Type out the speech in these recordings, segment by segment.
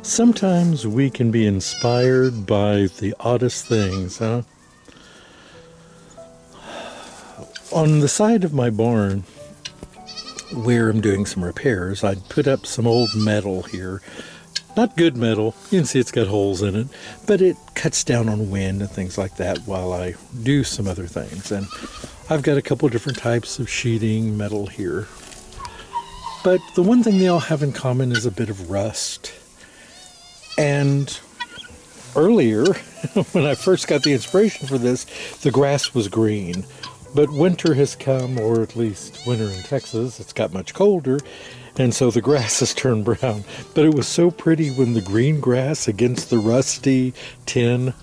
Sometimes we can be inspired by the oddest things, huh? On the side of my barn, where I'm doing some repairs, I'd put up some old metal here. Not good metal, you can see it's got holes in it, but it cuts down on wind and things like that while I do some other things. And I've got a couple different types of sheeting metal here. But the one thing they all have in common is a bit of rust. And earlier, when I first got the inspiration for this, the grass was green. But winter has come, or at least winter in Texas, it's got much colder, and so the grass has turned brown. But it was so pretty when the green grass against the rusty tin,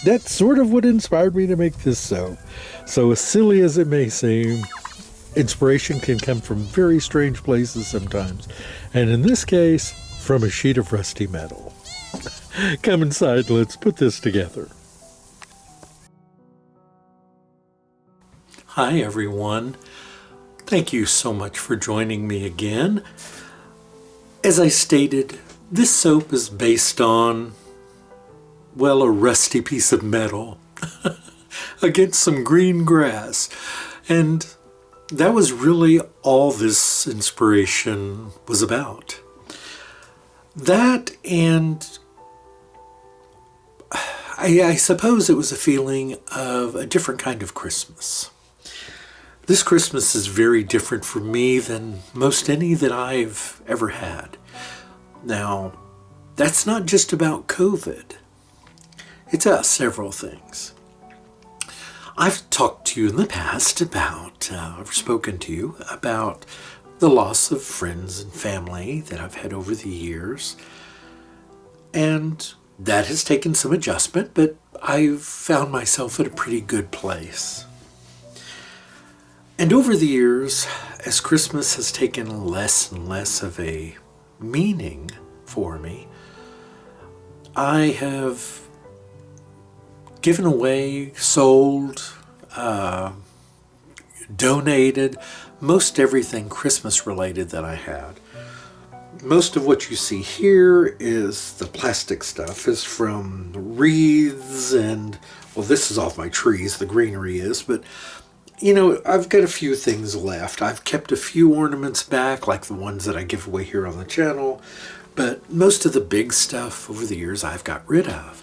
that's sort of what inspired me to make this soap. So as silly as it may seem, inspiration can come from very strange places sometimes. And in this case, from a sheet of rusty metal. Come inside, let's put this together. Hi everyone. Thank you so much for joining me again. As I stated, this soap is based on, well, a rusty piece of metal against some green grass. And that was really all this inspiration was about. That, and I suppose it was a feeling of a different kind of Christmas. This Christmas is very different for me than most any that I've ever had. Now, that's not just about COVID. It's several things. I've talked to you in the past about, I've spoken to you about the loss of friends and family that I've had over the years. And that has taken some adjustment, but I've found myself at a pretty good place. And over the years, as Christmas has taken less and less of a meaning for me, I have given away, sold, donated most everything Christmas related that I had. Most of what you see here is the plastic stuff, is from wreaths and, well, this is off my trees, the greenery is, but you know, I've got a few things left. I've kept a few ornaments back, like the ones that I give away here on the channel, but most of the big stuff over the years I've got rid of.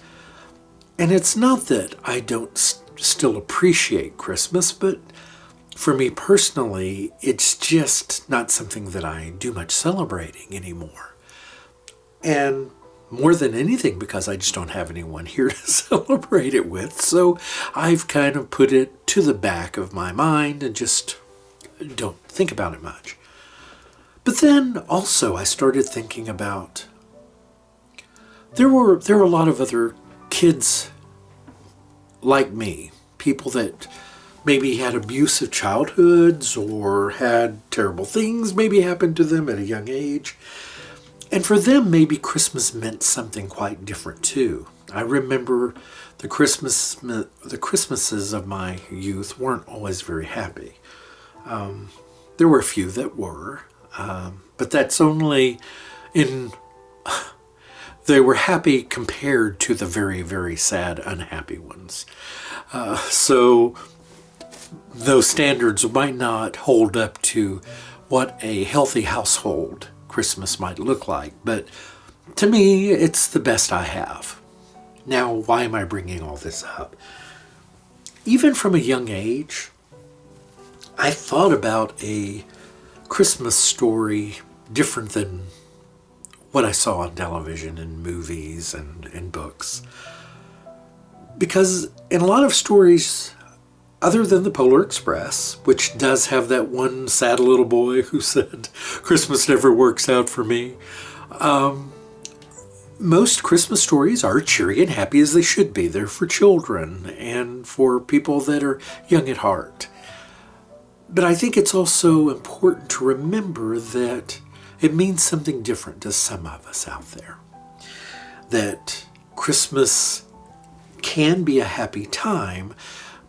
And it's not that I don't still appreciate Christmas, but for me personally, it's just not something that I do much celebrating anymore. And more than anything, because I just don't have anyone here to celebrate it with. So I've kind of put it to the back of my mind and just don't think about it much. But then also I started thinking about, there were a lot of other kids like me, people that maybe had abusive childhoods or had terrible things maybe happen to them at a young age. And for them, maybe Christmas meant something quite different too. I remember the Christmases of my youth weren't always very happy. There were a few that were, but that's only in, they were happy compared to the very, very sad, unhappy ones. So those standards might not hold up to what a healthy household Christmas might look like, but to me, it's the best I have. Now, why am I bringing all this up? Even from a young age, I thought about a Christmas story different than what I saw on television and movies and in books. Because in a lot of stories, other than the Polar Express, which does have that one sad little boy who said, Christmas never works out for me, most Christmas stories are cheery and happy as they should be. They're for children and for people that are young at heart. But I think it's also important to remember that it means something different to some of us out there. That Christmas can be a happy time,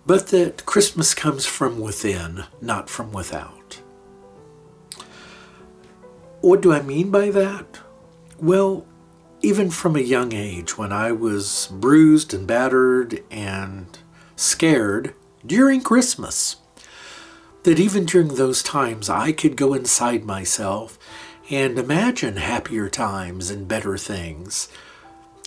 but that Christmas comes from within, not from without. What do I mean by that? Well, even from a young age when I was bruised and battered and scared during Christmas, that even during those times I could go inside myself and imagine happier times and better things.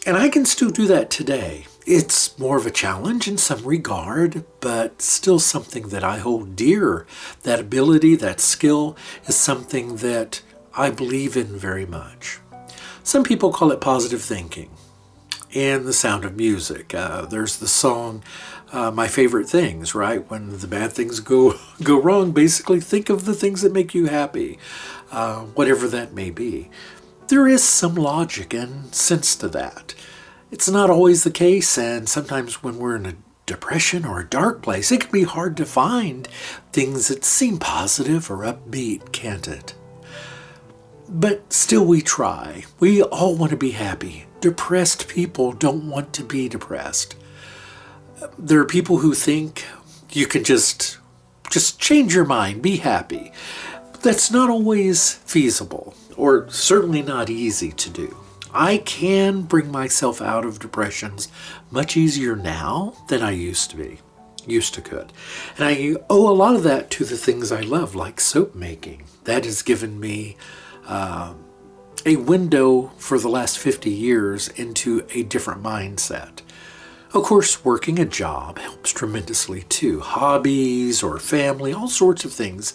And I can still do that today. It's more of a challenge in some regard, but still something that I hold dear. That ability, that skill is something that I believe in very much. Some people call it positive thinking and the sound of music. There's the song, My Favorite Things, right? When the bad things go wrong, basically think of the things that make you happy, whatever that may be. There is some logic and sense to that. It's not always the case, and sometimes when we're in a depression or a dark place, it can be hard to find things that seem positive or upbeat, can't it? But still we try. We all want to be happy. Depressed people don't want to be depressed. There are people who think you can just change your mind, be happy. That's not always feasible, or certainly not easy to do. I can bring myself out of depressions much easier now than I used to could. And I owe a lot of that to the things I love, like soap making. That has given me a window for the last 50 years into a different mindset. Of course, working a job helps tremendously too. Hobbies or family, all sorts of things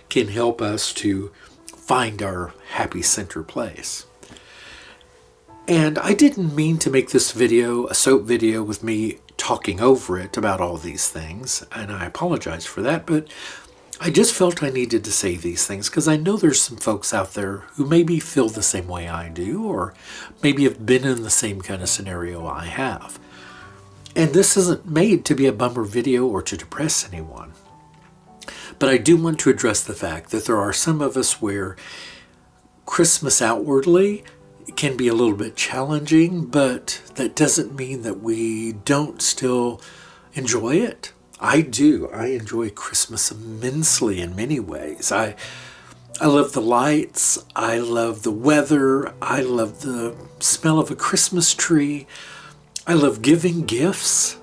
can help us to find our happy center place. And I didn't mean to make this video a soap video with me talking over it about all these things, and I apologize for that, but I just felt I needed to say these things because I know there's some folks out there who maybe feel the same way I do, or maybe have been in the same kind of scenario I have. And this isn't made to be a bummer video or to depress anyone. But I do want to address the fact that there are some of us where Christmas outwardly can be a little bit challenging, but that doesn't mean that we don't still enjoy it. I do. I enjoy Christmas immensely in many ways. I love the lights. I love the weather. I love the smell of a Christmas tree. I love giving gifts.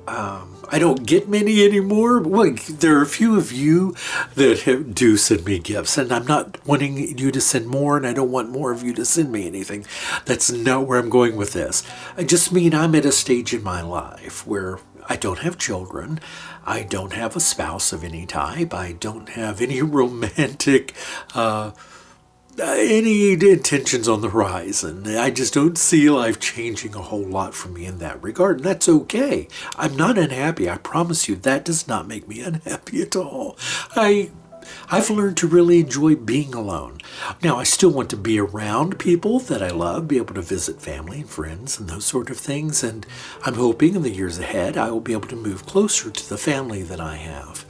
I don't get many anymore. Well, there are a few of you that do send me gifts, and I'm not wanting you to send more, and I don't want more of you to send me anything. That's not where I'm going with this. I just mean I'm at a stage in my life where I don't have children. I don't have a spouse of any type. I don't have any romantic any intentions on the horizon. I just don't see life changing a whole lot for me in that regard, and that's okay. I'm not unhappy. I promise you that does not make me unhappy at all. I've learned to really enjoy being alone. Now, I still want to be around people that I love, be able to visit family and friends and those sort of things, and I'm hoping in the years ahead I will be able to move closer to the family that I have.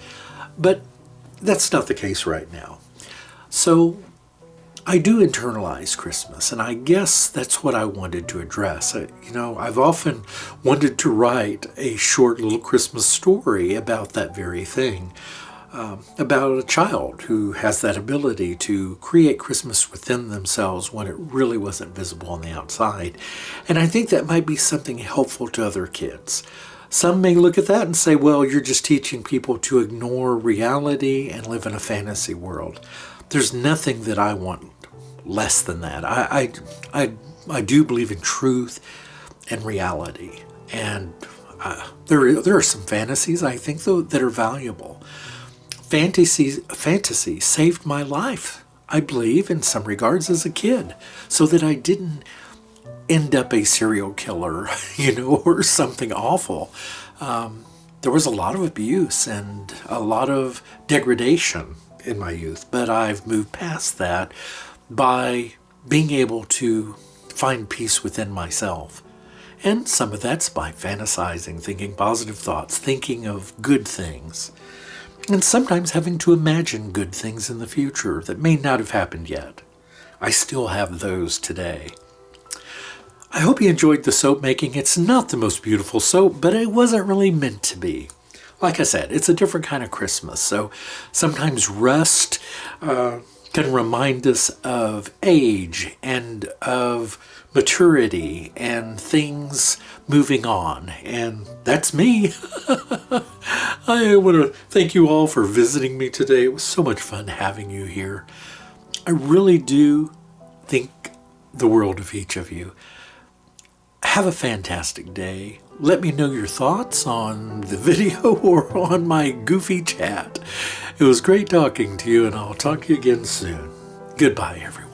But that's not the case right now. So I do internalize Christmas, and I guess that's what I wanted to address. I've often wanted to write a short little Christmas story about that very thing, about a child who has that ability to create Christmas within themselves when it really wasn't visible on the outside. And I think that might be something helpful to other kids. Some may look at that and say, well, you're just teaching people to ignore reality and live in a fantasy world. There's nothing that I want less than that. I do believe in truth and reality, and there are some fantasies I think though that are valuable. Fantasy saved my life, I believe, in some regards as a kid, so that I didn't end up a serial killer, or something awful. There was a lot of abuse and a lot of degradation in my youth, but I've moved past that by being able to find peace within myself. And some of that's by fantasizing, thinking positive thoughts, thinking of good things, and sometimes having to imagine good things in the future that may not have happened yet. I still have those today. I hope you enjoyed the soap making. It's not the most beautiful soap, but it wasn't really meant to be. Like I said, it's a different kind of Christmas, so sometimes rust can remind us of age and of maturity and things moving on. And that's me. I want to thank you all for visiting me today. It was so much fun having you here. I really do think the world of each of you. Have a fantastic day. Let me know your thoughts on the video or on my goofy chat. It was great talking to you, and I'll talk to you again soon. Goodbye, everyone.